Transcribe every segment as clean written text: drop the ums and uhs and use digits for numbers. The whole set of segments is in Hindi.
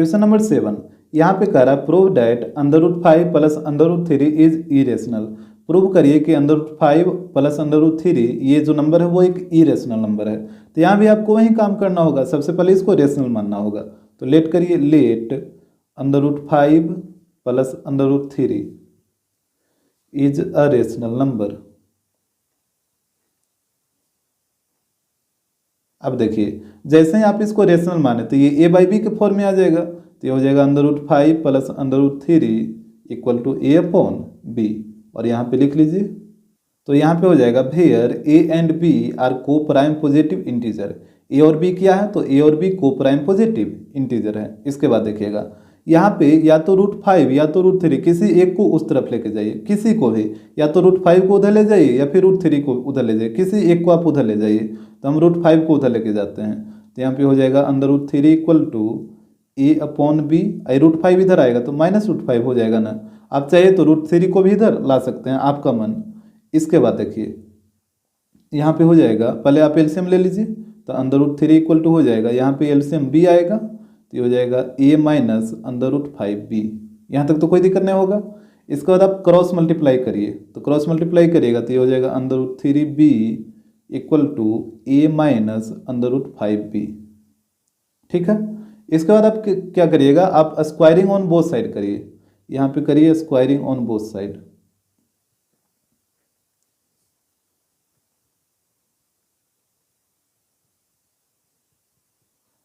क्वेश्चन नंबर 7, यहाँ पे कह रहा है prove that √5 plus √3 is irrational. Prove करिए कि √5 प्लस √3 ये जो नंबर है वो एक इरेशनल नंबर है। तो यहाँ भी आपको वही काम करना होगा, सबसे पहले इसको रेशनल मानना होगा। तो लेट करिए, let √5 plus √3 is a rational number. अब देखिए, जैसे ही आप इसको रेशनल माने तो ये a/b के फॉर्म में आ जाएगा। तो ये हो जाएगा √5 प्लस √3 इक्वल टू a/b। और यहाँ पे लिख लीजिए, तो यहाँ पे हो जाएगा where a and b are coprime positive integer. a और b क्या है? तो a और b को प्राइम पॉजिटिव इंटीजर है। इसके बाद देखिएगा, यहाँ पे या तो √5 या तो √3 किसी एक को उस तरफ लेके जाइए, किसी को भी, या तो √5 को उधर ले जाइए या फिर √3 को उधर ले जाइए, किसी एक को आप उधर ले जाइए। तो हम √5 को उधर लेके जाते हैं। तो यहाँ पे हो जाएगा √3 इक्वल टू a/b। √5 इधर आएगा तो -√5 हो जाएगा ना। आप चाहिए तो √3 को भी इधर ला सकते हैं, आपका मन। इसके बाद देखिए, यहाँ पे हो जाएगा, पहले आप एलसीएम ले लीजिए। तो √3 इक्वल टू हो जाएगा, यहाँ पे एलसीएम b आएगा तो ये हो जाएगा a माइनस √5b। यहाँ तक तो कोई दिक्कत नहीं होगा। इसके बाद आप क्रॉस मल्टीप्लाई करिए, तो क्रॉस मल्टीप्लाई करिएगा तो ये हो जाएगा √3b equal to a minus √5b। ठीक है। इसके बाद आप क्या करिएगा, आप स्क्वायरिंग ऑन बोथ साइड करिए। यहाँ पे करिए स्क्वायरिंग ऑन बोथ साइड।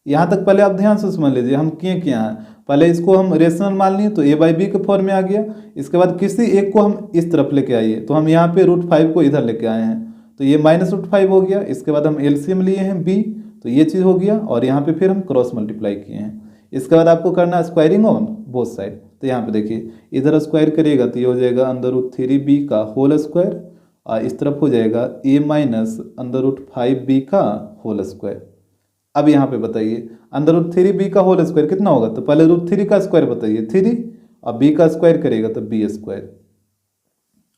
यहाँ तक पहले आप ध्यान से समझ लीजिए हम किए क्या हैं। पहले इसको हम रेशनल मान लिए तो a/b के फॉर्म में आ गया। इसके बाद किसी एक को हम इस तरफ लेके आइए, तो हम यहाँ पे √5 को इधर लेके आए हैं तो ये -√5 हो गया। इसके बाद हम एलसीएम लिए हैं b, तो ये चीज़ हो गया। और यहाँ पे फिर हम क्रॉस मल्टीप्लाई किए हैं। इसके बाद आपको करना है स्क्वायरिंग ऑन बोथ साइड। तो यहाँ पे देखिए, इधर स्क्वायर करिएगा तो ये हो जाएगा √3b का होल स्क्वायर, और इस तरफ हो जाएगा a माइनस √5b का होल स्क्वायर। अब यहाँ पे बताइए, √3b का होल स्क्वायर कितना होगा? तो पहले √3 का स्क्वायर बताइए 3, और b का स्क्वायर करेगा तो b स्क्वायर।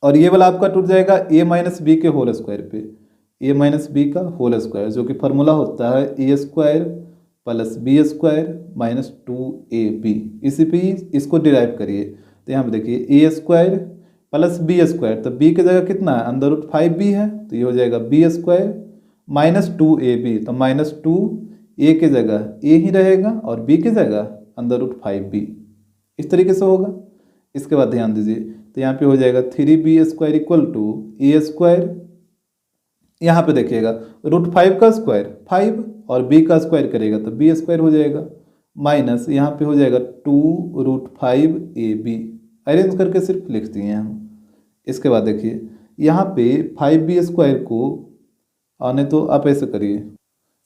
और ये वाला आपका टूट जाएगा a माइनस b के होल स्क्वायर पे, a माइनस b का होल स्क्वायर, जो कि फॉर्मूला होता है a square plus b square minus 2ab। इसी पे इसको डिराइव करिए। तो यहाँ पे देखिए a square plus b square, तो b की जगह कितना है? √5b है तो ये हो जाएगा b स्क्वायर माइनस 2ab। तो -2 a की जगह a ही रहेगा और b की जगह √5b। इस तरीके से होगा। इसके बाद ध्यान दीजिए, तो यहाँ पे हो जाएगा 3b square equal to a square. यहाँ पे देखिएगा √5 का स्क्वायर 5 और b का स्क्वायर करेगा तो b स्क्वायर हो जाएगा, माइनस यहाँ पे हो जाएगा 2√5ab। अरेंज करके सिर्फ लिख दिए हैं हम। इसके बाद देखिए, यहाँ पे 5b स्क्वायर को आने तो आप ऐसे करिए,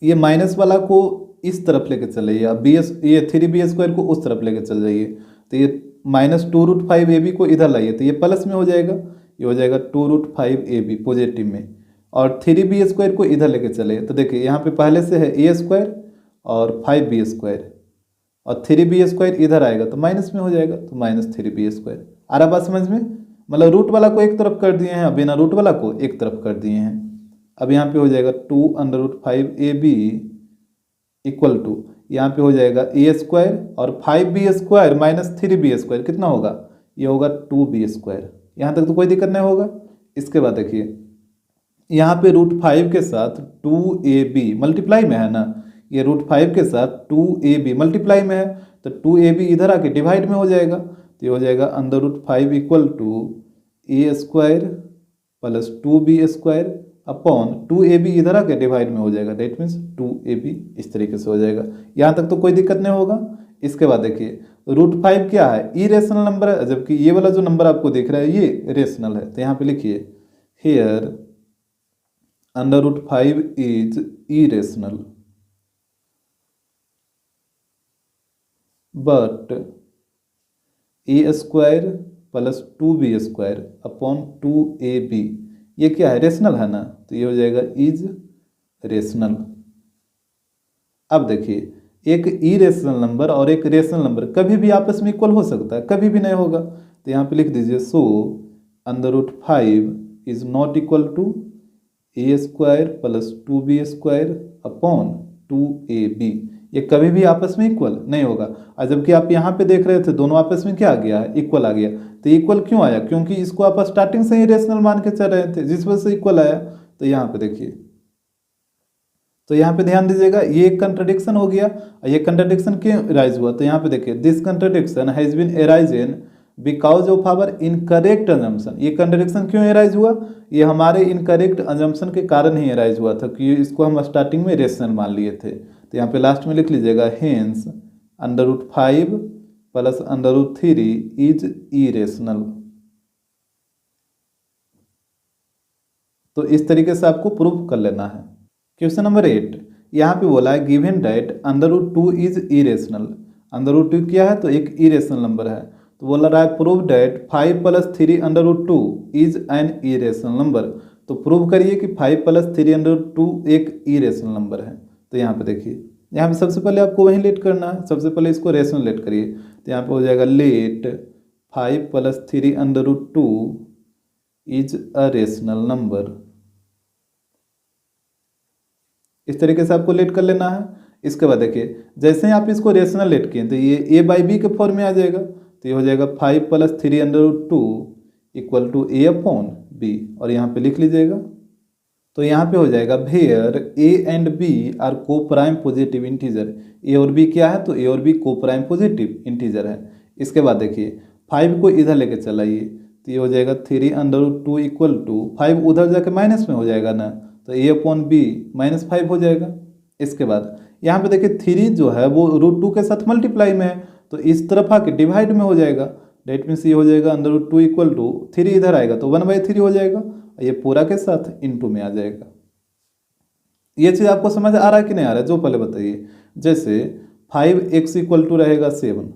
ये माइनस वाला को इस तरफ लेके चल जाइए, अब ये 3b स्क्वायर को उस तरफ लेके चल जाइए। तो ये -2√5ab को इधर लाइए तो ये प्लस में हो जाएगा, ये हो जाएगा 2√5ab पॉजिटिव में। और 3b स्क्वायर को इधर लेके चले तो देखिए यहाँ पे पहले से है a स्क्वायर और 5b स्क्वायर, और 3b स्क्वायर इधर आएगा तो माइनस में हो जाएगा, तो -3b स्क्वायर। आ रहा बात समझ में? मतलब रूट वाला को एक तरफ कर दिए हैं, बिना रूट वाला को एक तरफ कर दिए हैं। अब यहाँ पे हो जाएगा 2√5ab इक्वल टू, यहाँ पे हो जाएगा a स्क्वायर और 5b square minus 3b square कितना होगा? ये होगा 2b स्क्वायर। यहाँ तक तो कोई दिक्कत नहीं होगा। इसके बाद देखिए, यहाँ पे √5 के साथ 2ab मल्टीप्लाई में है ना, ये √5 के साथ 2ab मल्टीप्लाई में है तो 2ab इधर आके डिवाइड में हो जाएगा। तो ये हो जाएगा √5 equal to a square plus 2b square upon 2ab इधर आके डिवाइड में हो जाएगा, दैट मीन्स 2ab। इस तरीके से हो जाएगा। यहाँ तक तो कोई दिक्कत नहीं होगा। इसके बाद देखिए, √5 क्या है? इरेशनल नंबर है, जबकि ये वाला जो नंबर आपको दिख रहा है ये रेशनल है। तो यहाँ पे लिखिए here √5 is irrational but a square plus 2b square upon 2ab ये क्या है? रेशनल है ना, तो ये हो जाएगा इज रेशनल। अब देखिए, एक इरेशनल नंबर और एक रेशनल नंबर कभी भी आपस में इक्वल हो सकता है, कभी भी नहीं होगा। तो यहाँ पे लिख दीजिए so √5 is not equal to a square plus 2b square upon 2ab। ये कभी भी आपस में इक्वल नहीं होगा। और जबकि आप यहाँ पे देख रहे थे दोनों आपस में क्या आ गया है, इक्वल आ गया। तो इक्वल क्यों आया, क्योंकि इसको आप स्टार्टिंग से ही रेशनल मान के चल रहे थे, जिस वजह से इक्वल आया। तो यहाँ पे देखिए, तो यहाँ पे ध्यान दीजिएगा, ये एक कंट्रडिक्शन हो गया। ये कंट्रडिक्शन क्यों अराइज हुआ, तो यहाँ पे देखिए, this contradiction has been arisen because of our incorrect assumption. ये कंट्रडिक्शन क्यों अराइज हुआ, ये हमारे इनकरेक्ट अजम्पशन के कारण ही अराइज हुआ था, कि इसको हम स्टार्टिंग में रेशनल मान लिए थे। तो यहाँ पे लास्ट में लिख लीजिएगा, हेंस √5 प्लस √3 इज इरेशनल। तो इस तरीके से आपको प्रूफ कर लेना है। क्वेश्चन नंबर 8, यहाँ पे बोला है गिवन दैट √2 इज इरेशनल। √2 क्या है, तो एक इरेशनल नंबर है। तो बोला रहा है prove that 5 + 3 √2 is an irrational number. तो प्रूव करिए कि 5 + 3 √2 एक इरेशनल नंबर है। तो यहाँ पे देखिए, यहाँ पे सबसे पहले आपको वहीं लेट करना है, सबसे पहले इसको रेशनल लेट करिए। तो यहाँ पे हो जाएगा let 5 + 3 √2 is a rational number. इस तरीके से आपको लेट कर लेना है। इसके बाद देखिए, जैसे ही आप इसको रेशनल लेट किए तो ये a/b के फॉर्म में आ जाएगा। तो ये हो जाएगा 5 + 3 √2 = a/b, और यहाँ पे लिख लीजिएगा। तो यहाँ पे हो जाएगा where a and b are coprime positive integer. a और b क्या है, तो a और b को प्राइम पॉजिटिव इंटीजर है। इसके बाद देखिए, 5 को इधर लेके चलाइए, तो ये हो जाएगा 3 √2 = 5 उधर जाके माइनस में हो जाएगा ना, तो a/b -5 हो जाएगा। इसके बाद यहाँ पे देखिए 3 जो है वो √2 के साथ मल्टीप्लाई में है, तो इस तरफ आके डिवाइड में हो जाएगा। डेट मीन्स ये हो जाएगा √2 = 3 इधर आएगा तो 1/3 हो जाएगा, ये पूरा के साथ इनटू में आ जाएगा। ये चीज़ आपको समझ आ रहा है कि नहीं आ रहा है, जो पहले बताइए। जैसे 5x = रहेगा 7,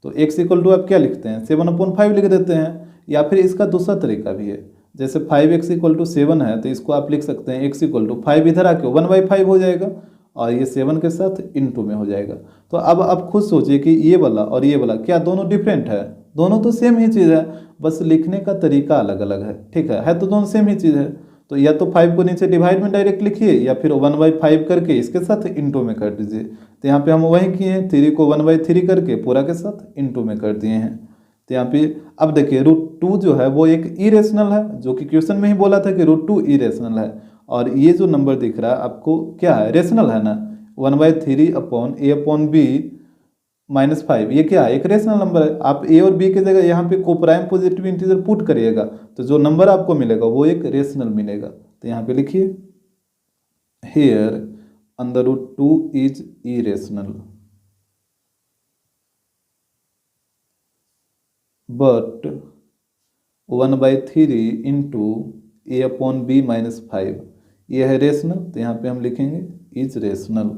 तो x = आप क्या लिखते हैं, 7/5 लिख देते हैं। या फिर इसका दूसरा तरीका भी है, जैसे 5x = 7 है, तो इसको आप लिख सकते हैं x = 5 इधर आके 1/5 हो जाएगा, और ये 7 के साथ इनटू में हो जाएगा। तो अब आप खुद सोचिए कि ये वाला और ये वाला क्या दोनों डिफरेंट है, दोनों तो सेम ही चीज़ है, बस लिखने का तरीका अलग अलग है। ठीक है तो दोनों सेम ही चीज़ है। तो या तो 5 को नीचे डिवाइड में डायरेक्ट लिखिए, या फिर 1/5 करके इसके साथ इनटू में कर दीजिए। तो यहाँ पे हम वही किए हैं, 3 को 1/3 करके पूरा के साथ इनटू में कर दिए हैं। तो यहाँ पे अब देखिए √2 जो है वो एक इरेशनल है, जो कि क्वेश्चन में ही बोला था कि √2 इरेशनल है। और ये जो नंबर दिख रहा है आपको क्या है, रेशनल है ना, 1/3 a/b -5, ये क्या है, एक रेशनल नंबर है। आप a और b की जगह यहाँ पे कोप्राइम पॉजिटिव इंटीजर पुट करिएगा, तो जो नंबर आपको मिलेगा वो एक रेशनल मिलेगा। तो यहाँ पे लिखिए, hair √2 is irrational but 1/3 a/b -5 ये है रेशनल। तो यहाँ पे हम लिखेंगे इज रेशनल।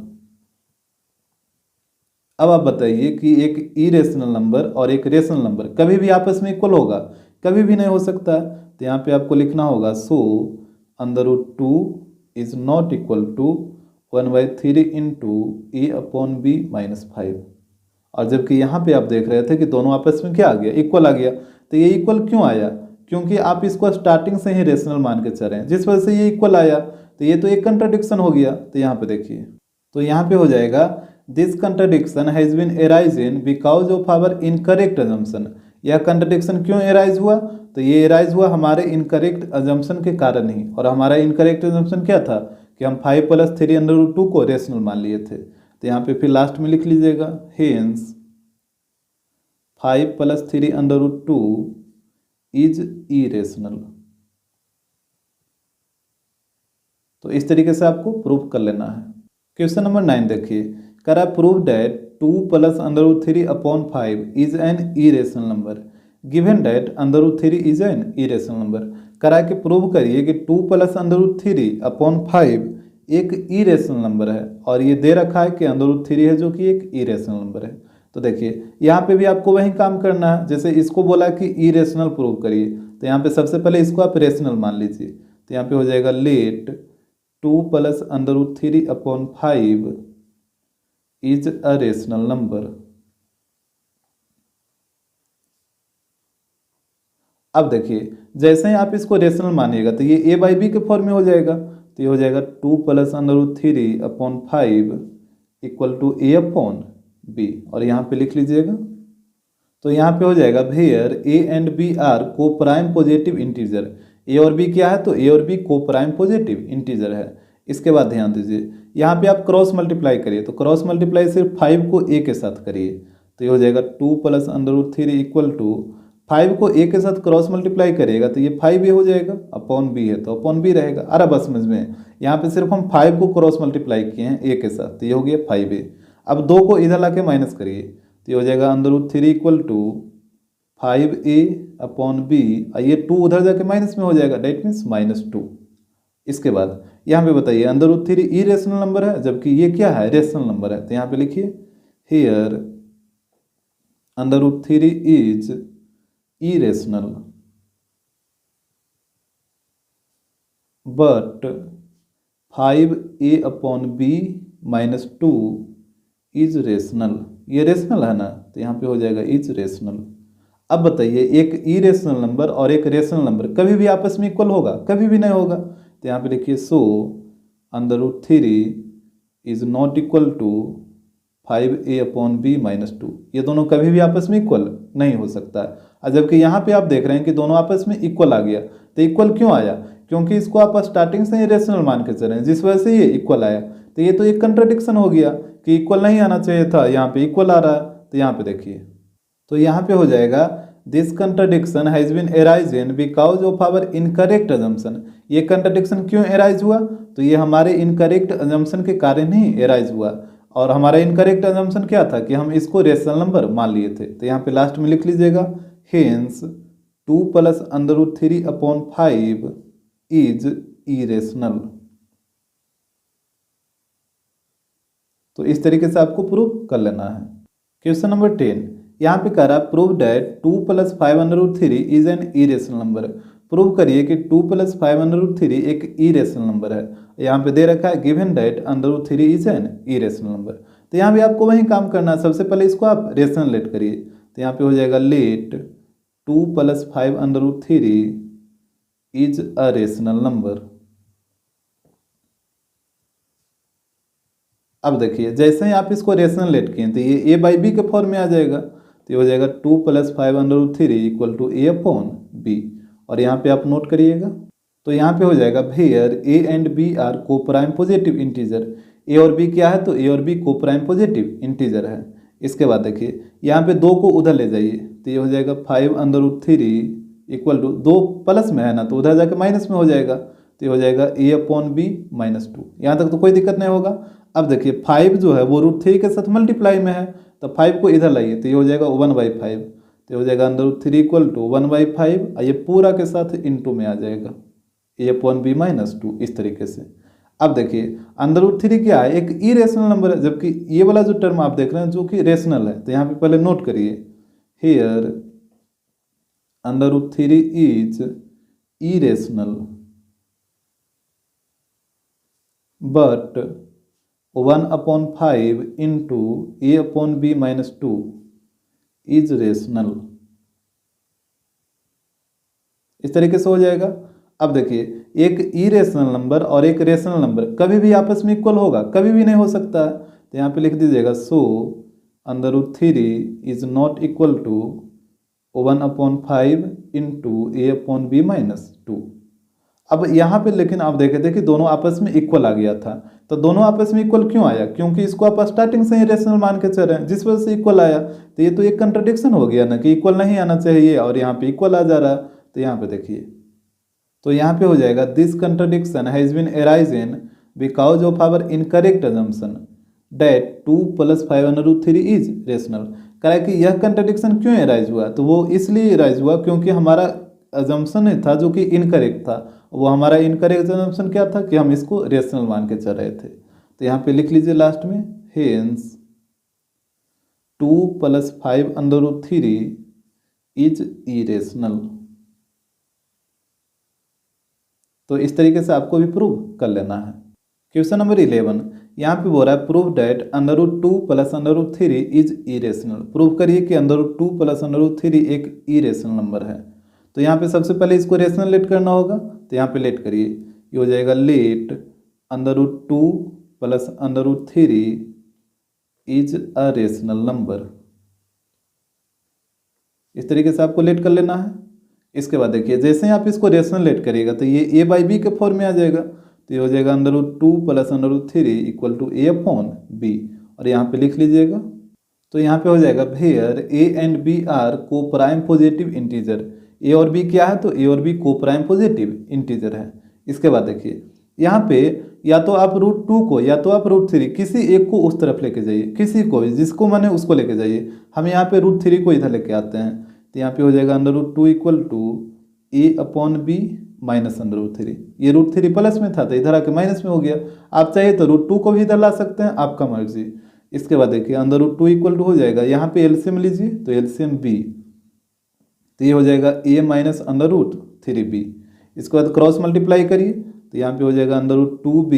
अब आप बताइए कि एक इरेशनल नंबर और एक रेशनल नंबर कभी भी आपस में इक्वल होगा, कभी भी नहीं हो सकता। तो यहाँ पे आपको लिखना होगा, so √2 is not equal to 1/3 a/b -5। और जबकि यहाँ पे आप देख रहे थे कि दोनों आपस में क्या आ गया, इक्वल आ गया। तो ये इक्वल क्यों आया, क्योंकि आप इसको स्टार्टिंग से ही रेशनल मान के चल रहे हैं, जिस वजह से ये इक्वल आया। तो ये तो एक कंट्राडिक्शन हो गया। तो यहाँ पे देखिए, तो यहाँ पे हो जाएगा this contradiction has been arisen because of our incorrect assumption. यह कंट्राडिक्शन क्यों अराइज हुआ, तो ये अराइज हुआ हमारे इनकरेक्ट अजम्पशन के कारण ही। और हमारा इनकरेक्ट अजम्पशन क्या था कि हम 5 + 3 √2 को रेशनल मान लिए थे। तो यहाँ पे फिर लास्ट में लिख लीजिएगा, हेंस 5 + 3 √2 इज इरेशनल। तो इस तरीके से आपको प्रूव कर लेना है। क्वेश्चन नंबर 9 देखिए, करा prove that 2 + √3/5 is an irrational number given that √3 is an irrational number. करा के प्रूव करिए कि 2 + √3/5 एक इरेशनल नंबर है, और ये दे रखा है कि √3 है जो कि एक इरेशनल नंबर है। तो देखिए यहाँ पे भी आपको वही काम करना है, जैसे इसको बोला कि इरेशनल प्रूव करिए, तो यहाँ पे सबसे पहले इसको आप रेशनल मान लीजिए। तो यहाँ पे हो जाएगा let 2 + √3/5 is a rational number. अब देखिए जैसे ही आप इसको रेशनल मानिएगा तो ये a/b के फॉर्म में हो जाएगा। तो ये हो जाएगा 2 + √3/5 equal to a upon b, और यहाँ पे लिख लीजिएगा। तो यहाँ पे हो जाएगा where a and b are coprime positive integer. A और बी क्या है, तो ए और बी को प्राइम पॉजिटिव इंटीजर है। इसके बाद ध्यान दीजिए, यहाँ पे आप क्रॉस मल्टीप्लाई करिए, तो क्रॉस मल्टीप्लाई सिर्फ 5 को ए के साथ करिए, तो ये हो जाएगा 2 प्लस √3 इक्वल टू 5 को ए के साथ क्रॉस मल्टीप्लाई करिएगा तो ये 5 ए हो जाएगा, अपॉन बी है तो अपॉन बी रहेगा। अरे बस समझ में, यहाँ पे सिर्फ हम 5 को क्रॉस मल्टीप्लाई किए हैं ए के साथ, तो ये हो गया 5 ए। अब 2 को इधर ला के माइनस करिए, तो ये हो जाएगा √3 equal to 5a upon B, ये 2 उधर जाके माइनस में हो जाएगा, डेट मीन्स -2। इसके बाद यहाँ पे बताइए √3 इरेशनल नंबर है, जबकि ये क्या है, रेशनल नंबर है। तो यहाँ पे लिखिए here √3 is irrational but 5a upon b -2 is rational. ये रेशनल है ना, तो यहाँ पे हो जाएगा इज रेशनल। अब बताइए एक इरेशनल नंबर और एक रेशनल नंबर कभी भी आपस में इक्वल होगा, कभी भी नहीं होगा। तो यहाँ पे लिखिए so √3 is not equal to 5a upon b -2, ये दोनों कभी भी आपस में इक्वल नहीं हो सकता है। और जबकि यहाँ पे आप देख रहे हैं कि दोनों आपस में इक्वल आ गया, तो इक्वल क्यों आया, क्योंकि इसको आप स्टार्टिंग से ही रेशनल मान के चल रहे हैं, जिस वजह से ये इक्वल आया। तो ये तो एक कंट्राडिक्शन हो गया कि इक्वल नहीं आना चाहिए था, यहाँ पे इक्वल आ रहा है। तो यहाँ पे देखिए, तो यहाँ पे हो जाएगा this contradiction has been arisen because of our incorrect assumption. ये कंट्राडिक्शन क्यों एराइज हुआ, तो ये हमारे इनकरेक्ट अजम्पशन के कारण ही एराइज हुआ। और हमारा इनकरेक्ट अजम्पशन क्या था कि हम इसको रेशनल नंबर मान लिए थे। तो यहाँ पे लास्ट में लिख लीजिएगा hence 2 plus √3 upon 5 is irrational. तो इस तरीके से आपको प्रूव कर लेना है। क्वेश्चन नंबर 10 यहाँ पे कह रहा है prove that 2 + 5√3 is an irrational number. Prove करिए कि 2 + 5√3 एक इरेशनल नंबर है। यहाँ पे दे रखा है given that √3 is an irrational number. तो यहाँ भी आपको वही काम करना है, सबसे पहले इसको आप रेशनल लेट करिए। तो यहाँ पे हो जाएगा let 2 + 5√3 is a rational number. अब देखिए जैसे ही आप इसको रेशनल लेट किए तो ये a/b के फॉर्म में आ जाएगा। तो ये हो जाएगा 2 + 5√3 equal to a upon b, और यहाँ पे आप नोट करिएगा। तो यहाँ पे हो जाएगा where a and b are coprime positive integer. a और b क्या है, तो a और b को प्राइम पॉजिटिव इंटीजर है। इसके बाद देखिए यहाँ पे 2 को उधर ले जाइए, तो ये हो जाएगा 5√3 इक्वल टू 2 प्लस में है ना, तो उधर जाके माइनस में हो जाएगा। तो ये हो जाएगा a अपॉन b -2। यहाँ तक तो कोई दिक्कत नहीं होगा। अब देखिए 5 जो है वो √3 के साथ मल्टीप्लाई में है, तो 5 को इधर लाइए, तो ये हो जाएगा 1/5। तो ये हो जाएगा √3 इक्वल टू 1/5, ये पूरा के साथ इंटू में आ जाएगा a अपॉन b -2, इस तरीके से। अब देखिए √3 क्या है, एक इरेशनल नंबर है, जबकि ये वाला जो टर्म आप देख रहे हैं जो कि रेशनल है। तो यहाँ पे पहले नोट करिए here √3 is irrational but 1/5 into a upon b -2 is rational. इस तरीके से हो जाएगा। अब देखिए एक इरेशनल नंबर और एक रेशनल नंबर कभी भी आपस में इक्वल होगा, कभी भी नहीं हो सकता है। तो यहाँ पे लिख दीजिएगा so √3 is not equal to 1/5 into a upon b -2। अब यहाँ पे लेकिन आप देखे थे कि दोनों आपस में इक्वल आ गया था। तो दोनों आपस में इक्वल क्यों आया, क्योंकि इसको आप स्टार्टिंग से ही रेशनल मान के चल रहे हैं, जिस वजह से इक्वल आया। तो ये तो एक कंट्रडिक्शन हो गया ना कि इक्वल नहीं आना चाहिए और यहाँ पे इक्वल आ जा रहा है। तो यहाँ पे देखिए, तो यहाँ पे हो जाएगा this contradiction has been arisen because of our incorrect assumption that 2 + 5√3 is rational. कह रहा है कि यह कंट्रडिक्शन क्यों एराइज हुआ, तो वो इसलिए एराइज हुआ क्योंकि हमारा अजम्पशन था जो कि इनकरेक्ट था। वो हमारा इनकरेक्ट अजम्पशन क्या था कि हम इसको रेशनल मान के चल रहे थे। तो यहाँ पे लिख लीजिए लास्ट में हेंस 2 + 5√3 इज इरेशनल। तो इस तरीके से आपको भी प्रूव कर लेना है। क्वेश्चन नंबर 11 यहाँ पे बोल रहा है prove that √2 + √3 is irrational. Prove करिए कि √2 + √3 एक इरेशनल नंबर है। तो यहाँ पे सबसे पहले इसको रेशनल लेट करना होगा। तो यहाँ पे लेट करिए, ये हो जाएगा let √2 + √3 is a rational number. इस तरीके से आपको लेट कर लेना है। इसके बाद देखिए जैसे ही आप इसको रेशनल लेट करिएगा तो ये ए बाई बी के फॉर्म में आ जाएगा, तो ये हो जाएगा √2 plus √3 equal to a upon b, और यहाँ पे लिख लीजिएगा। तो यहाँ पे हो जाएगा where a and b are coprime positive integer. A और बी क्या है, तो ए और बी को प्राइम पॉजिटिव इंटीजर है। इसके बाद देखिए यहाँ पे या तो आप √2 को या तो आप √3 किसी एक को उस तरफ लेके जाइए, किसी को भी जिसको माने उसको लेके जाइए। हम यहाँ पे √3 को इधर लेके आते हैं, तो यहाँ पे हो जाएगा √2 equal to a upon B minus √3। ये √3 प्लस में था तो इधर आके माइनस में हो गया। आप चाहे तो √2 को भी इधर ला सकते हैं, आपका मर्जी। इसके बाद देखिए √2 इक्वल टू हो जाएगा, यहाँ पे एलसीएम लीजिए तो एलसीएम बी, तो ये हो जाएगा a माइनस √3b। इसके बाद क्रॉस मल्टीप्लाई करिए तो यहाँ पे हो जाएगा √2b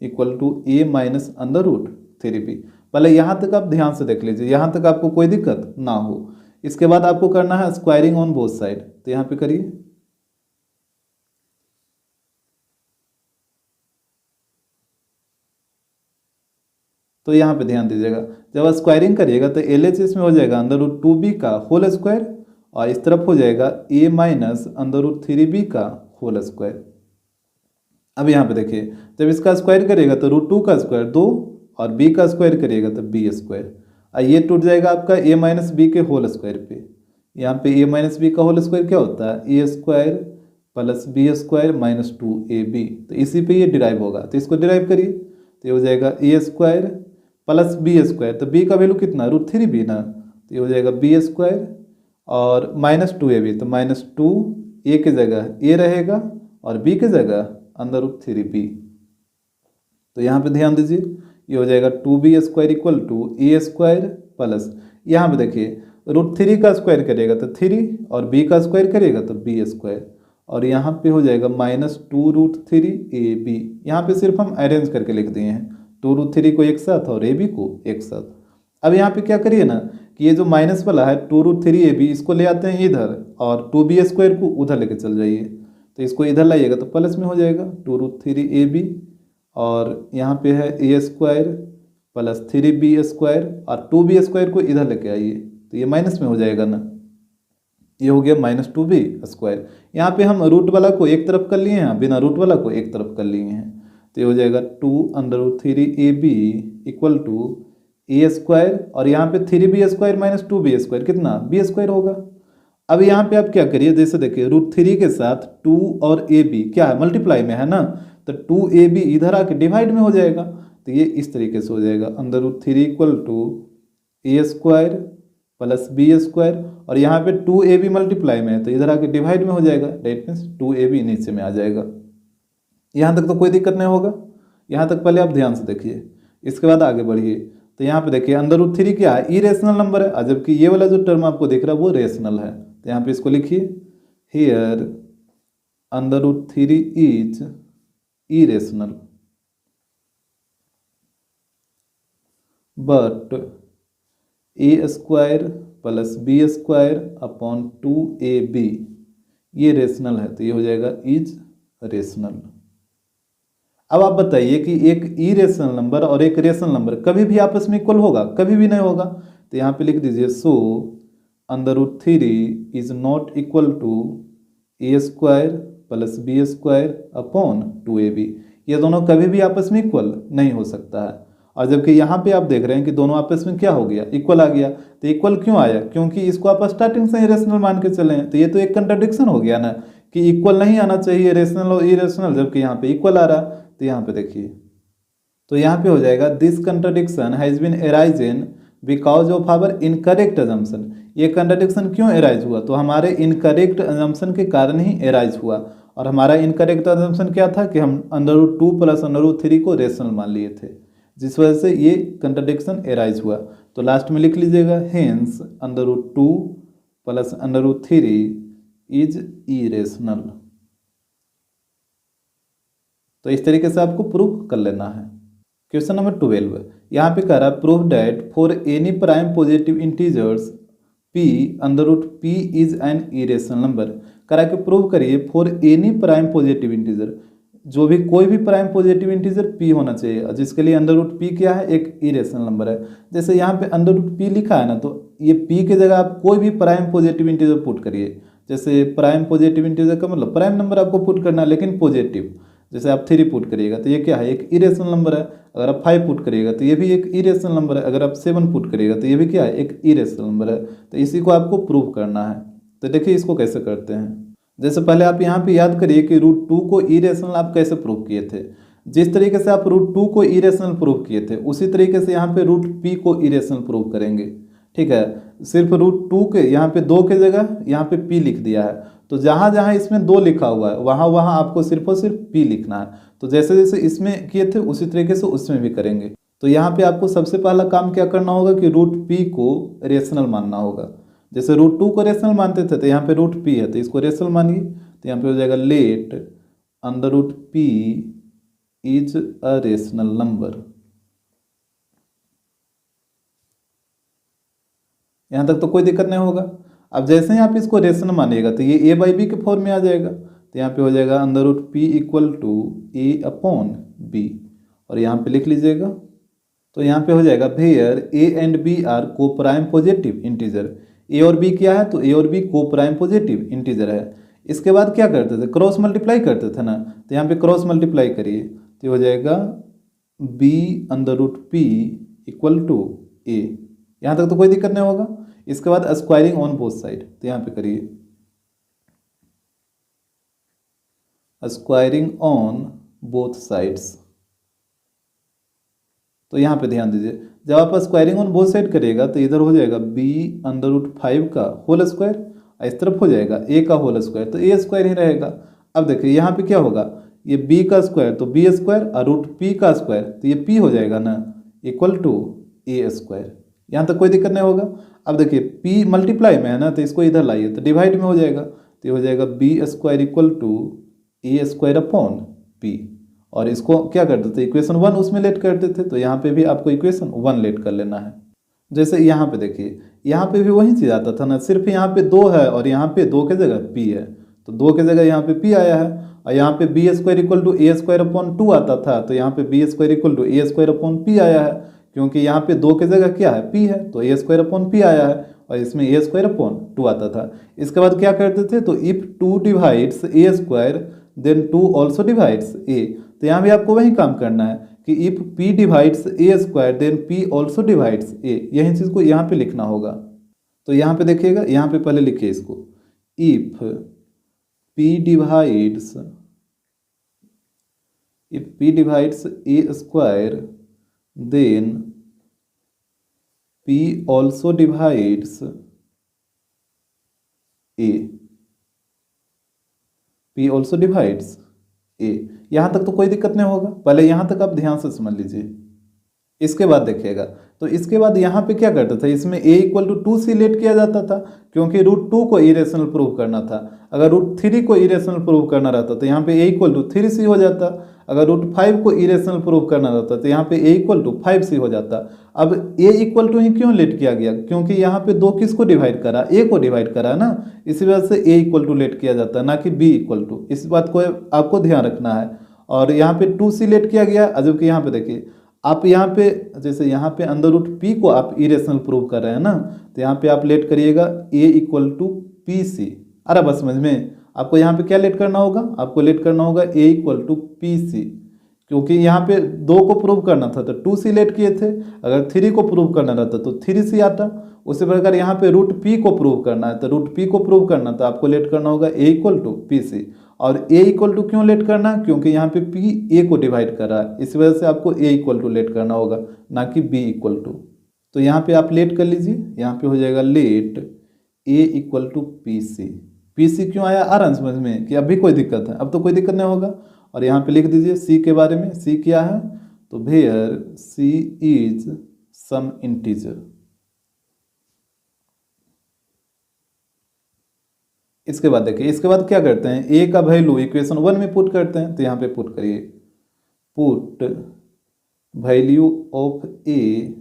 equal to a minus √3b। पहले यहाँ तक आप ध्यान से देख लीजिए, यहाँ तक आपको कोई दिक्कत ना हो। इसके बाद आपको करना है स्क्वायरिंग ऑन बोथ साइड, तो यहाँ पे करिए। तो यहाँ पे ध्यान दीजिएगा, जब आप स्क्वायरिंग करिएगा तो LHS में हो जाएगा √2b का होल स्क्वायर, और इस तरफ हो जाएगा a माइनस √3b का होल स्क्वायर। अब यहाँ पे देखिए जब इसका स्क्वायर करिएगा तो √2 का स्क्वायर 2, और b का स्क्वायर करिएगा तो b स्क्वायर, और ये टूट जाएगा आपका a माइनस बी के होल स्क्वायर पे। यहाँ पे a माइनस बी का होल स्क्वायर क्या होता है, a square plus b square minus 2ab, तो इसी पे ये डिराइव होगा। तो इसको डिराइव करिए तो ये हो जाएगा a square plus b square, तो b का वैल्यू कितना √3b ना, तो ये हो जाएगा b स्क्वायर और माइनस 2ab, तो माइनस 2 a की जगह a रहेगा और b की जगह √3b। तो यहाँ पे ध्यान दीजिए ये हो जाएगा 2b square equal to a square plus, यहाँ पे देखिए √3 का स्क्वायर करेगा तो 3, और b का स्क्वायर करेगा तो b स्क्वायर, और यहाँ पे हो जाएगा माइनस 2√3ab। यहाँ पे सिर्फ हम अरेंज करके लिख दिए हैं, 2√3 को एक साथ और ab को एक साथ। अब यहाँ पे क्या करिए ना कि ये जो माइनस वाला है 2√3ab इसको ले आते हैं इधर, और 2b स्क्वायर को उधर लेके चल जाइए, तो इसको इधर लाइएगा तो प्लस में हो जाएगा 2√3ab, और यहाँ पे है a square plus 3b square, और 2b स्क्वायर को इधर लेके आइए तो ये माइनस में हो जाएगा ना, ये हो गया माइनस 2b स्क्वायर। यहाँ पे हम रूट वाला को एक तरफ कर लिए हैं, बिना रूट वाला को एक तरफ कर लिए हैं, तो ये हो जाएगा 2√3ab equal to a square, और यहाँ पे 3b square minus 2b square कितना b स्क्वायर होगा। अब यहाँ पे आप क्या करिए, जैसे देखिए √3 के साथ 2 और ab क्या है मल्टीप्लाई में है ना, तो 2ab इधर आके डिवाइड में हो जाएगा, तो ये इस तरीके से हो जाएगा √3 equal to a square plus b square, और यहाँ पे 2ab मल्टीप्लाई में है तो इधर आके डिवाइड में हो जाएगा, डेट मीन्स 2ab नीचे में आ जाएगा। यहाँ तक तो कोई दिक्कत नहीं होगा, यहाँ तक पहले आप ध्यान से देखिए। इसके बाद आगे बढ़िए तो यहाँ पे देखिए √3 क्या है, इरेशनल नंबर है, और जबकि ये वाला जो टर्म आपको दिख रहा है वो रेशनल है, तो यहाँ पे इसको लिखिए here √3 is irrational but a square plus b square upon 2ab ये रेशनल है, तो ये हो जाएगा इज रेशनल। अब आप बताइए कि एक इरेशनल नंबर और एक रेशनल नंबर कभी भी आपस में इक्वल होगा, कभी भी नहीं होगा, तो यहाँ पे लिख दीजिए so √3 is not equal to a square plus b square upon 2ab। ये दोनों कभी भी आपस में इक्वल नहीं हो सकता है, और जबकि यहाँ पे आप देख रहे हैं कि दोनों आपस में क्या हो गया, इक्वल आ गया। तो इक्वल क्यों आया, क्योंकि इसको आप स्टार्टिंग से ही रेशनल मान के चले हैं, तो ये तो एक कंट्राडिक्शन हो गया ना कि इक्वल नहीं आना चाहिए रेशनल और इरेशनल, जबकि यहाँ पे इक्वल आ रहा। तो यहाँ पे देखिए तो यहाँ पे हो जाएगा this contradiction has been arisen because of our incorrect assumption. ये कंट्राडिक्शन क्यों अराइज हुआ, तो हमारे इनकरेक्ट अजम्पशन के कारण ही अराइज हुआ, और हमारा इनकरेक्ट अजम्पशन क्या था कि हम √2 प्लस √3 को रेशनल मान लिए थे, जिस वजह से ये कंट्राडिक्शन अराइज हुआ। तो लास्ट में लिख लीजिएगा हेंस √2 प्लस √3 इज इरेशनल। तो इस तरीके से आपको प्रूव कर लेना है। क्वेश्चन नंबर 12 यहाँ पे कह रहा है prove that for any prime positive integers p √p is an irrational number. कह रहा है कि प्रूव करिए for any prime positive integer, जो भी कोई भी प्राइम पॉजिटिव इंटीजर p होना चाहिए, और जिसके लिए अंडर रूट पी क्या है, एक इरेशनल नंबर है। जैसे यहाँ पे अंडर रूट पी लिखा है ना, तो ये p की जगह आप कोई भी प्राइम पॉजिटिव इंटीजर पुट करिए। जैसे प्राइम पॉजिटिव इंटीजर का मतलब प्राइम नंबर आपको पुट करना है लेकिन पॉजिटिव। जैसे आप 3 पुट करिएगा तो ये क्या है, एक इरेशनल नंबर है। अगर आप 5 पुट करिएगा तो ये भी एक इरेशनल नंबर है। अगर आप 7 पुट करिएगा तो ये भी क्या है, एक इरेशनल नंबर है। तो इसी को आपको प्रूव करना है। तो देखिए इसको कैसे करते हैं। जैसे पहले आप यहाँ पे याद करिए कि रूट 2 को इरेशनल आप कैसे प्रूव किए थे। जिस तरीके से आप रूट 2 को इरेशनल प्रूव किए थे उसी तरीके से यहाँ पे रूट p को इरेशनल प्रूव करेंगे। ठीक है, सिर्फ रूट 2 के यहाँ पे 2 के जगह यहाँ पे p लिख दिया है, तो जहाँ जहाँ इसमें 2 लिखा हुआ है वहाँ वहाँ आपको सिर्फ और सिर्फ p लिखना है। तो जैसे जैसे इसमें किए थे उसी तरीके से उसमें भी करेंगे। तो यहाँ पे आपको सबसे पहला काम क्या करना होगा कि रूट p को रेशनल मानना होगा। जैसे रूट 2 को रेशनल मानते थे तो यहाँ पे रूट p है तो इसको रेशनल मानिए। तो यहाँ पे हो जाएगा let under root p is a rational number. यहाँ तक तो कोई दिक्कत नहीं होगा। अब जैसे ही आप इसको रेशनल मानिएगा तो ये a बाई बी के फॉर्म में आ जाएगा। तो यहाँ पे हो जाएगा under root p equal to a upon b, और यहाँ पे लिख लीजिएगा। तो यहाँ पे हो जाएगा where a and b are coprime positive integer. a और b क्या है, तो a और b को प्राइम पॉजिटिव इंटीजर है। इसके बाद क्या करते थे, क्रॉस मल्टीप्लाई करते थे ना, तो यहाँ पे क्रॉस मल्टीप्लाई करिए तो हो जाएगा b under root p equal to a। यहाँ तक तो कोई दिक्कत नहीं होगा। इसके बाद स्क्वायरिंग ऑन बोथ साइड, तो यहाँ पे करिए स्क्वायरिंग ऑन बोथ साइड्स। तो यहाँ पे ध्यान दीजिए, जब आप स्क्वायरिंग ऑन बोथ साइड करिएगा तो इधर हो जाएगा b अंडर रूट 5 का होल स्क्वायर, इस तरफ हो जाएगा a का होल स्क्वायर, तो a स्क्वायर ही रहेगा। अब देखिए यहाँ पे क्या होगा, ये b का स्क्वायर तो b स्क्वायर और रूट p का स्क्वायर तो ये p हो जाएगा ना, इक्वल टू a स्क्वायर। यहाँ तक कोई दिक्कत नहीं होगा। अब देखिए p मल्टीप्लाई में है ना, तो इसको इधर लाइए तो डिवाइड में हो जाएगा। तो ये हो जाएगा b square equal to a square upon p, और इसको क्या करते थे, इक्वेशन 1 उसमें लेट करते थे। तो यहाँ पे भी आपको इक्वेशन 1 लेट कर लेना है। जैसे यहाँ पे देखिए, यहाँ पे भी वही चीज़ आता था ना, सिर्फ यहाँ पे 2 है और यहाँ पे 2 के जगह p है, तो 2 के जगह यहाँ पे p आया है। और यहाँ पे b square equal to a square upon 2 आता था, तो यहाँ पे b square equal to a square upon p आया है, क्योंकि यहाँ पे 2 के जगह क्या है, p है, तो a स्क्वायर अपॉन p आया है, और इसमें a स्क्वायर अपॉन 2 आता था। इसके बाद क्या करते थे, तो if 2 divides a square then 2 also divides a। तो यहाँ भी आपको वही काम करना है कि if p divides a square then p also divides a, यही चीज़ को यहाँ पे लिखना होगा। तो यहाँ पे देखिएगा, यहाँ पे पहले लिखिए इसको, if p divides a square then p also divides a, p also divides a। यहाँ तक तो कोई दिक्कत नहीं होगा, पहले यहाँ तक आप ध्यान से समझ लीजिए। इसके बाद देखिएगा, तो इसके बाद यहाँ पे क्या करता था, इसमें a equal to 2c late किया जाता था, क्योंकि रूट 2 को इरेशनल प्रूव करना था। अगर रूट 3 को इरेशनल प्रूव करना रहता तो यहाँ पे a इक्वल टू 3c हो जाता। अगर रूट 5 को इरेशनल प्रूव करना रहता तो यहाँ पे a इक्वल टू 5c हो जाता। अब a इक्वल टू ही क्यों लेट किया गया, क्योंकि यहाँ पे 2 किसको डिवाइड करा, a को डिवाइड करा ना, इसी वजह से a इक्वल टू लेट किया जाता, ना कि b इक्वल टू। इस बात को आपको ध्यान रखना है। और यहाँ पे 2c लेट किया गया, जबकि यहाँ पे देखिए आप यहाँ पे, जैसे यहाँ पे अंडर रूट p को आप इरेशनल प्रूव कर रहे हैं ना, तो यहाँ पे आप लेट करिएगा a equal to p c. अरे बस समझ में, आपको यहाँ पे क्या लेट करना होगा, आपको लेट करना होगा a equal to p c, क्योंकि यहाँ पे 2 को प्रूव करना था तो 2c लेट किए थे। अगर 3 को प्रूव करना रहता तो 3c आता। उसी प्रकार यहाँ पे रूट p को प्रूव करना है, तो रूट p को प्रूव करना तो आपको लेट करना होगा a equal to p c. और a इक्वल टू क्यों लेट करना, क्योंकि यहाँ पे p a को डिवाइड कर रहा है, इस वजह से आपको a इक्वल टू लेट करना होगा, ना कि b इक्वल टू। तो यहाँ पे आप लेट कर लीजिए, यहाँ पे हो जाएगा let a equal to p c. P c क्यों आया, आ रहा है समझ में कि अभी कोई दिक्कत है, अब तो कोई दिक्कत नहीं होगा। और यहाँ पे लिख दीजिए c के बारे में, c क्या है, तो where c is some integer. इसके बाद देखिए, इसके बाद क्या करते हैं, a का वैल्यू इक्वेशन 1 में पुट करते हैं। तो यहाँ पे पुट करिए, put value of a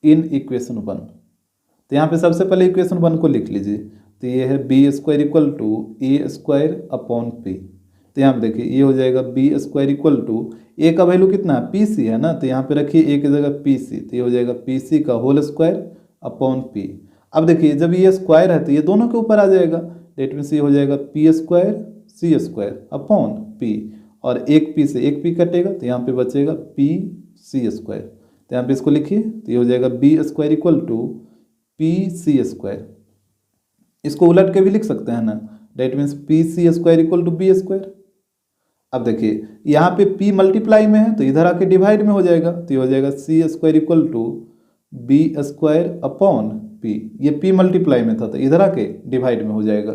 in equation 1। तो यहाँ पे सबसे पहले इक्वेशन 1 को लिख लीजिए। तो ये है b square equal to a square upon p। तो तो यहाँ पे देखिए ये हो जाएगा b square equal to a का वैल्यू कितना है पी सी है ना, तो यहाँ पे रखिए ए की जगह पी सी, तो ये हो जाएगा पी सी का होल स्क्वायर अपॉन पी। अब देखिए जब ये स्क्वायर है तो ये दोनों के ऊपर आ जाएगा, डेट मीन्स ये हो जाएगा पी स्क्वायर सी स्क्वायर अपॉन पी, और एक पी से एक पी कटेगा तो यहाँ पे बचेगा पी सी स्क्वायर। तो यहाँ पे इसको लिखिए, तो ये हो जाएगा b square equal to p c square. इसको उलट के भी लिख सकते हैं ना, that means p c square equal to B square. अब देखिए यहाँ पे p मल्टीप्लाई में है तो इधर आके डिवाइड में हो जाएगा, तो ये हो जाएगा C square equal to B square upon P. ये p मल्टीप्लाई में था तो इधर आके डिवाइड में हो जाएगा।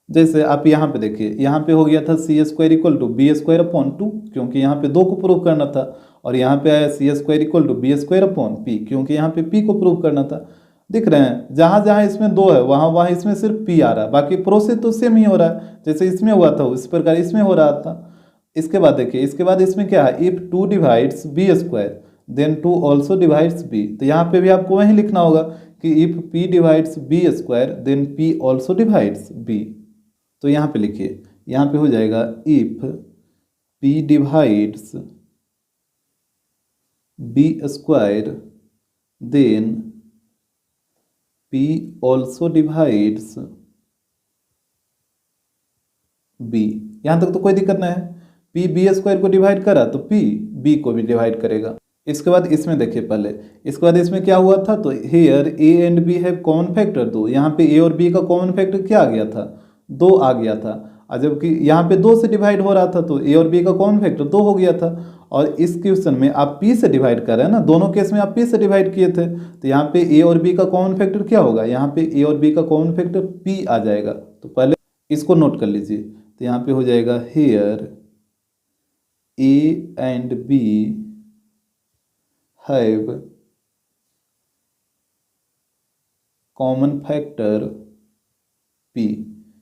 जैसे आप यहाँ पे देखिए, यहाँ पे हो गया था C square equal to B square upon two, क्योंकि यहाँ पे 2 को प्रूव करना था, और यहाँ पे आया C square equal to B square upon P, क्योंकि यहाँ पे p को प्रूव करना था। दिख रहे हैं जहाँ जहाँ इसमें 2 है वहाँ वहाँ इसमें सिर्फ p आ रहा है, बाकी प्रोसेस तो सेम ही हो रहा है, जैसे इसमें हुआ था उस प्रकार इसमें हो रहा था। इसके बाद देखिए, इसके बाद इसमें क्या है, if 2 divides b square then 2 also divides b. तो यहाँ पे भी आपको वही लिखना होगा कि if p divides b square then p also divides b। तो यहाँ पे लिखिए, यहाँ पे हो जाएगा if p divides b square then p also divides b। यहाँ तक तो कोई दिक्कत नहीं है, p बी स्क्वायर को डिवाइड करा तो p b को भी डिवाइड करेगा। इसके बाद इसमें देखिए पहले, इसके बाद इसमें क्या हुआ था, तो here a and b have common factor 2। यहाँ पे a और b का कॉमन फैक्टर क्या आ गया था, 2 आ गया था, और जबकि यहाँ पे 2 से डिवाइड हो रहा था तो a और b का कॉमन फैक्टर 2 हो गया था। और इस क्वेश्चन में आप p से डिवाइड कर रहे हैं ना, दोनों केस में आप p से डिवाइड किए थे, तो यहाँ पे a और b का कॉमन फैक्टर क्या होगा, यहाँ पे a और b का कॉमन फैक्टर p आ जाएगा। तो पहले इसको नोट कर लीजिए, तो यहाँ पे हो जाएगा here a and b have common factor p।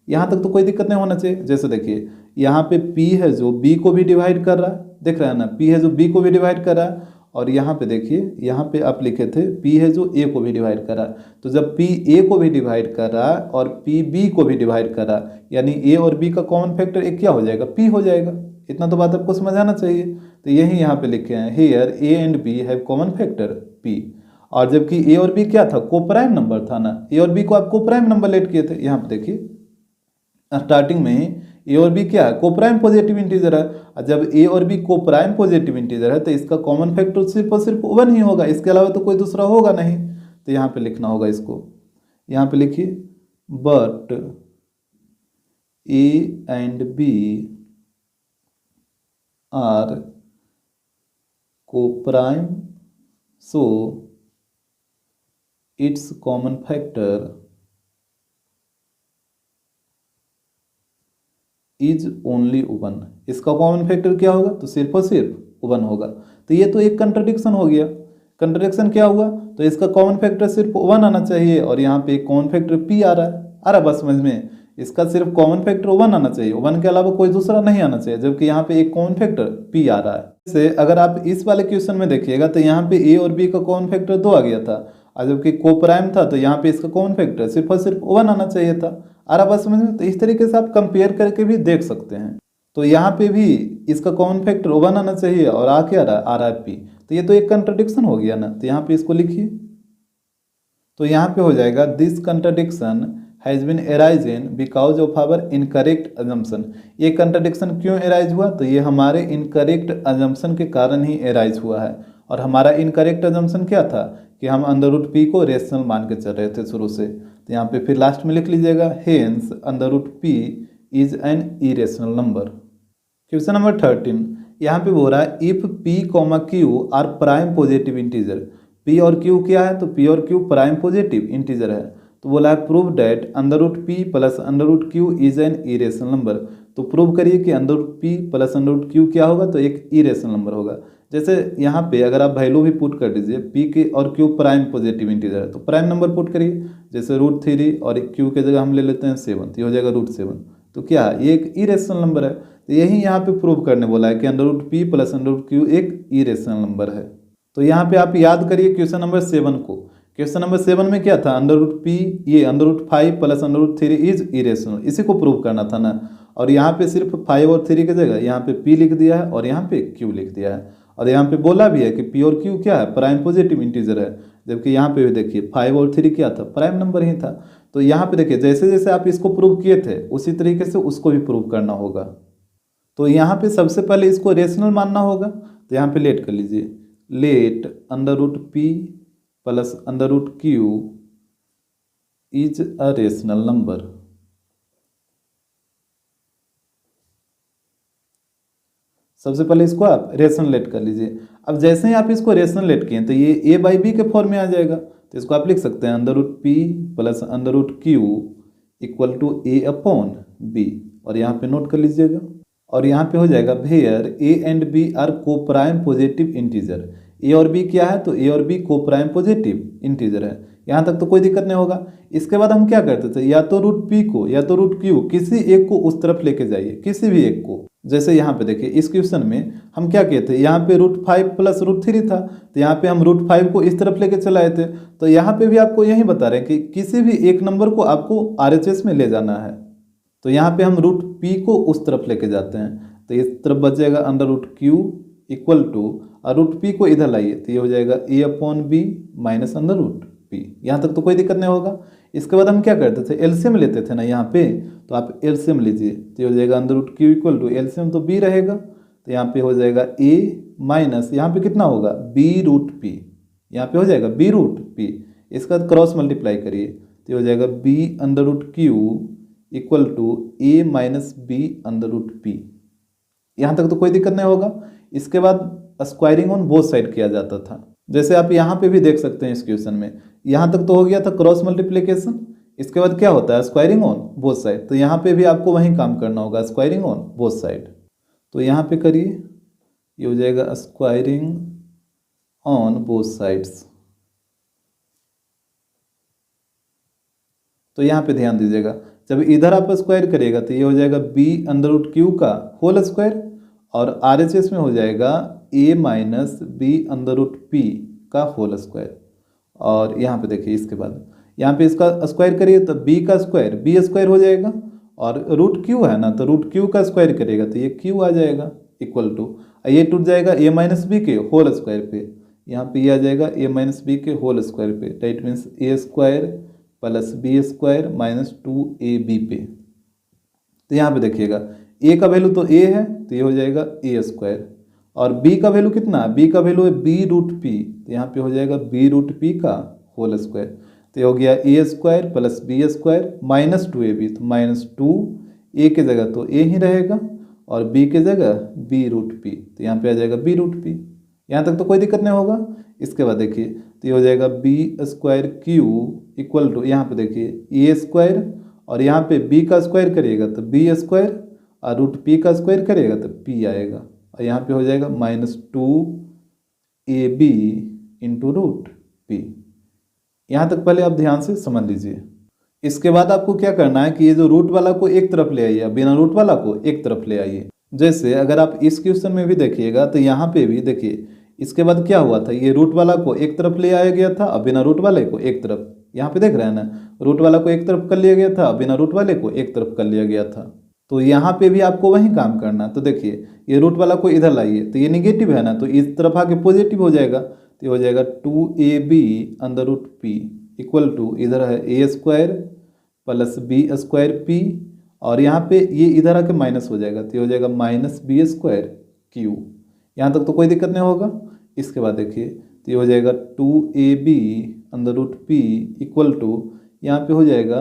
यहाँ तक तो कोई दिक्कत नहीं होना चाहिए। जैसे देखिए यहाँ पे p है जो b को भी डिवाइड कर रहा है, देख रहे हैं ना, p है जो b को भी डिवाइड कर रहा है, और यहाँ पे देखिए यहाँ पे आप लिखे थे p है जो a को भी डिवाइड कर रहा है। तो जब p a को भी डिवाइड कर रहा है और p b को भी डिवाइड कर रहा है, यानी a और b का कॉमन फैक्टर एक क्या हो जाएगा, p हो जाएगा। इतना तो बात आपको समझ आना चाहिए। तो यही यहाँ पे लिखे हैं here a and b have common factor p, और जबकि a और b क्या था, कोप्राइम नंबर था ना, a और b को आप कोप्राइम नंबर लेट किए थे। यहाँ पे देखिए स्टार्टिंग में ही a और b क्या है, कोप्राइम पॉजिटिव इंटीजर है, और जब a और b कोप्राइम पॉजिटिव इंटीजर है तो इसका कॉमन फैक्टर सिर्फ और सिर्फ 1 ही होगा, इसके अलावा तो कोई दूसरा होगा नहीं। तो यहाँ पे लिखना होगा इसको, यहाँ पे लिखिए but a and b are coprime so its common factor is only 1। इसका कॉमन फैक्टर क्या होगा, तो सिर्फ और सिर्फ 1 होगा। तो ये तो एक कंट्राडिक्शन हो गया। कंट्राडिक्शन क्या हुआ, तो इसका कॉमन फैक्टर सिर्फ 1 आना चाहिए, और यहाँ पे कॉमन फैक्टर p आ रहा है बस समझ में, इसका सिर्फ कॉमन फैक्टर 1 आना चाहिए, 1 के अलावा कोई दूसरा नहीं आना चाहिए, जबकि यहाँ पे एक कॉमन फैक्टर p आ रहा है। जैसे अगर आप इस वाले क्वेश्चन में देखिएगा तो यहाँ पे a और b का कॉमन फैक्टर 2 आ गया था, और जबकि कोप्राइम था तो यहाँ पे इसका कॉमन फैक्टर सिर्फ और सिर्फ 1 आना चाहिए था। आ रहा बात समझ में। तो इस तरीके से आप कंपेयर करके भी देख सकते हैं। तो यहाँ पे भी इसका कॉमन फैक्टर 1 आना चाहिए और आ क्या आ रहा है p। तो ये तो एक कंट्राडिक्शन हो गया ना, तो यहाँ पे इसको लिखिए। तो यहाँ पे हो जाएगा this contradiction has been arisen because of our incorrect assumption. ये कंट्राडिक्शन क्यों एराइज हुआ, तो ये हमारे इनकरेक्ट अजम्पशन के कारण ही एराइज हुआ है। और हमारा इनकरेक्ट अजम्पशन क्या था कि हम अंडर रूट पी को रेशनल मान के चल रहे थे शुरू से। तो यहाँ पे फिर लास्ट में लिख लीजिएगा hence under root p is an irrational number. Question number 13 यहाँ पे बोल रहा है if p comma q are prime positive integer. p और q क्या है, तो p और q प्राइम पॉजिटिव इंटीजर है। तो बोला है prove that under root p plus under root q is an irrational number. तो प्रूव करिए कि under root p plus under root q क्या होगा, तो एक इरेशनल नंबर होगा। जैसे यहाँ पे अगर आप वैल्यू भी पुट कर दीजिए, p के और q प्राइम पॉजिटिव इंटीजर है तो प्राइम नंबर पुट करिए। जैसे √3 और q के जगह हम ले लेते हैं 7, तो ये हो जाएगा √7। तो क्या है, ये एक इरेशनल नंबर है। तो यही यहाँ पे प्रूव करने बोला है कि under root p plus under root q एक इरेशनल नंबर है। तो यहाँ पे आप याद करिए क्वेश्चन नंबर 7 को। क्वेश्चन नंबर 7 में क्या था, अंडर रूट पी, ये under root 5 plus under root 3 is irrational, इसी को प्रूव करना था ना। और यहाँ पे सिर्फ 5 और 3 की जगह यहाँ पे p लिख दिया है और यहाँ पे q लिख दिया है। और यहाँ पे बोला भी है कि p और q क्या है, प्राइम पॉजिटिव इंटीजर है। जबकि यहाँ पे भी देखिए 5 और 3 क्या था, प्राइम नंबर ही था। तो यहाँ पे देखिए जैसे जैसे आप इसको प्रूव किए थे उसी तरीके से उसको भी प्रूव करना होगा। तो यहाँ पे सबसे पहले इसको रेशनल मानना होगा। तो यहाँ पे लेट कर लीजिए, let under root p plus under root q is a rational number. सबसे पहले इसको आप रेशनल लेट कर लीजिए। अब जैसे ही आप इसको रेशनल लेट किए तो ये ए बाई बी के फॉर्म में आ जाएगा। तो इसको आप लिख सकते हैं under root p plus under root Q equal to a upon b, और यहाँ पे नोट कर लीजिएगा। और यहाँ पे हो जाएगा where a and b are coprime positive integer. A और बी क्या है, तो ए और बी को प्राइम पॉजिटिव इंटीजर है। यहाँ तक तो कोई दिक्कत नहीं होगा। इसके बाद हम क्या करते थे, या तो रूट पी को या तो रूट क्यू किसी एक को उस तरफ लेके जाइए, किसी भी एक को। जैसे यहाँ पे देखिए इस क्वेश्चन में हम क्या किए थे, यहाँ पे रूट 5 प्लस रूट 3 था, तो यहाँ पे हम रूट 5 को इस तरफ लेके चलाए थे। तो यहाँ पे भी आपको यही बता रहे हैं कि किसी भी एक नंबर को आपको RHS में ले जाना है। तो यहाँ पे हम रूट पी को उस तरफ लेके जाते हैं, तो इस तरफ बच जाएगा under root Q equal to, और रूट पी को इधर लाइए तो ये हो जाएगा A upon B minus under root P. यहाँ तक तो कोई दिक्कत नहीं होगा। इसके बाद हम क्या करते थे, एलसीएम लेते थे ना यहाँ पे, तो आप एलसीएम लीजिए तो ये हो जाएगा under root Q equal to LCM तो बी रहेगा, तो यहाँ पे हो जाएगा ए माइनस यहाँ पे कितना होगा बी रूट पी, यहाँ पे हो जाएगा बी रूट पी। इसका क्रॉस मल्टीप्लाई करिए तो ये हो जाएगा B under root Q equal to a minus B under root P. यहाँ तक तो कोई दिक्कत नहीं होगा। इसके बाद स्क्वायरिंग ऑन बोथ साइड किया जाता था, जैसे आप यहाँ पे भी देख सकते हैं इस क्वेश्चन में। यहाँ तक तो हो गया था क्रॉस मल्टीप्लिकेशन, इसके बाद क्या होता है स्क्वायरिंग ऑन बोथ साइड। तो यहाँ पे भी आपको वही काम करना होगा, स्क्वायरिंग ऑन बोथ साइड। तो यहाँ पे करिए, ये हो जाएगा स्क्वायरिंग ऑन बोथ साइड्स। तो यहाँ पे ध्यान दीजिएगा, जब इधर आप स्क्वायर करिएगा तो ये हो जाएगा बी अंडर रूट क्यू का होल स्क्वायर, और RHS में हो जाएगा ए minus B under root P का होल स्क्वायर। और यहाँ पे देखिए इसके बाद यहाँ पे इसका स्क्वायर करिए तो बी का स्क्वायर बी स्क्वायर हो जाएगा, और रूट क्यू है ना तो रूट क्यू का स्क्वायर करिएगा तो ये क्यू आ जाएगा इक्वल टू, ये टूट जाएगा ए माइनस बी के होल स्क्वायर पे, यहाँ पे ये आ जाएगा ए माइनस बी के होल स्क्वायर पे, that means a square plus B square minus 2ab पे। तो यहाँ पे देखिएगा ए का वैल्यू तो ए है तो ये हो जाएगा ए स्क्वायर, और बी का वैल्यू कितना, बी का वैल्यू है बी रूट पी, तो यहाँ पे हो जाएगा बी रूट पी का होल स्क्वायर। तो ये हो गया A square plus B square minus 2ab, तो माइनस 2 ए के जगह तो ए ही रहेगा और बी के जगह बी रूट पी, तो यहाँ पे आ जाएगा बी रूट पी। यहाँ तक तो कोई दिक्कत नहीं होगा। इसके बाद देखिए तो ये हो जाएगा b square q equal to, यहाँ पे देखिए ए स्क्वायर और यहाँ पे बी का स्क्वायर करिएगा तो बी स्क्वायर, और रूट पी का स्क्वायर करिएगा तो पी आएगा, और यहाँ पे हो जाएगा minus 2ab into root P. यहाँ तक पहले आप ध्यान से समझ लीजिए। इसके बाद आपको क्या करना है कि ये जो रूट वाला को एक तरफ ले आइए, बिना रूट वाला को एक तरफ ले आइए। जैसे अगर आप इस क्वेश्चन में भी देखिएगा तो यहाँ पे भी देखिए इसके बाद क्या हुआ था, ये रूट वाला को एक तरफ ले आया गया था और बिना रूट वाले को एक तरफ, यहाँ पे देख रहे हैं ना, रूट वाला को एक तरफ कर लिया गया था, बिना रूट वाले को एक तरफ कर लिया गया था। तो यहाँ पे भी आपको वही काम करना। तो देखिए ये रूट वाला को इधर लाइए तो ये निगेटिव है ना, तो इस तरफ आके पॉजिटिव हो जाएगा, तो ये हो जाएगा 2ab under root P equal to, इधर है A square plus B square P, और यहाँ पे ये इधर आके माइनस हो जाएगा, तो ये हो जाएगा माइनस बी स्क्वायर क्यू। यहाँ तक तो कोई दिक्कत नहीं होगा। इसके बाद देखिए तो ये हो जाएगा 2ab under root P equal to, यहाँ पे हो जाएगा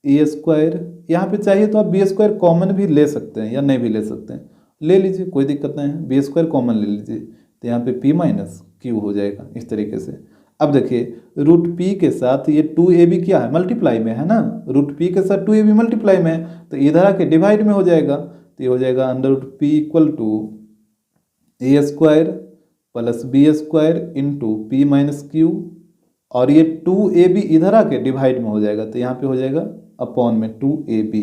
ए स्क्वायर, यहाँ पे चाहिए तो आप बी स्क्वायर कॉमन भी ले सकते हैं या नहीं भी ले सकते हैं, ले लीजिए कोई दिक्कत नहीं है, बी स्क्वायर कॉमन ले लीजिए, तो यहाँ पे पी माइनस क्यू हो जाएगा इस तरीके से। अब देखिए रूट पी के साथ ये 2ab क्या है, मल्टीप्लाई में है ना, रूट पी के साथ 2ab मल्टीप्लाई में है, तो इधर आके डिवाइड में हो जाएगा, तो ये हो जाएगा under root P equal to a square plus B square into p minus q, और ये 2ab इधर आके डिवाइड में हो जाएगा, तो यहाँ पे हो जाएगा अपॉन में 2ab।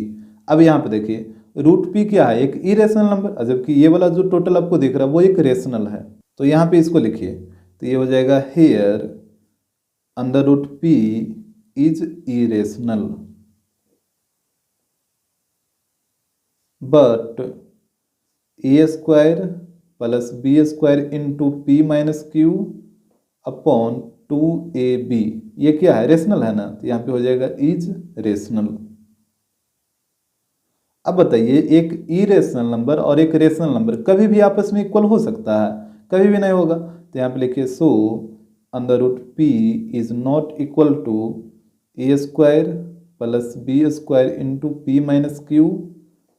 अब यहाँ पे देखिए रूट पी क्या है, एक इरेशनल नंबर, जबकि ये वाला जो टोटल आपको दिख रहा है वो एक रेशनल है। तो यहाँ पे इसको लिखिए तो ये हो जाएगा here under root p is irrational, but a square plus B square into p minus q upon 2ab, ये क्या है, रेशनल है ना, तो यहाँ पे हो जाएगा इज रेशनल। अब बताइए, एक इरेशनल नंबर और एक रेशनल नंबर कभी भी आपस में इक्वल हो सकता है? कभी भी नहीं होगा। तो यहाँ पे लिखिए so under root p is not equal to a square plus B square into p minus q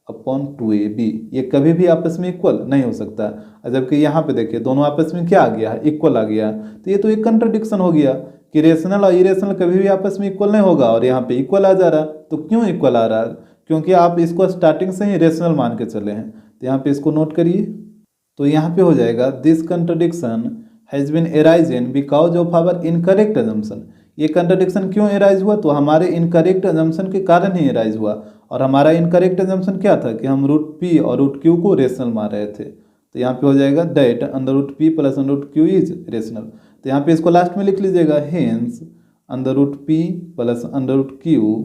upon 2ab, ये कभी भी आपस में इक्वल नहीं हो सकता। जबकि यहाँ पे देखिए दोनों आपस में क्या आ गया है, इक्वल आ गया। तो ये तो एक कंट्राडिक्शन हो गया कि रेशनल और इरेशनल कभी भी आपस में इक्वल नहीं होगा, और यहाँ पे इक्वल आ जा रहा। तो क्यों इक्वल आ रहा है? क्योंकि आप इसको स्टार्टिंग से ही रेशनल मान के चले हैं। तो यहाँ पे इसको नोट करिए। तो यहाँ पे हो जाएगा this contradiction has been arisen because of our incorrect assumption. ये कंट्राडिक्शन क्यों एराइज हुआ? तो हमारे इनकरेक्ट अजम्पशन के कारण ही एराइज हुआ। और हमारा इनकरेक्ट अजम्पशन क्या था कि हम रूट पी और रूट क्यू को रेशनल मान रहे थे। तो यहाँ पे हो जाएगा that under root p plus under root q is rational. तो यहाँ पे इसको लास्ट में लिख लीजिएगा, hence under root p plus under root q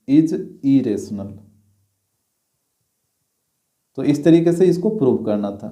is irrational. तो इस तरीके से इसको प्रूव करना था।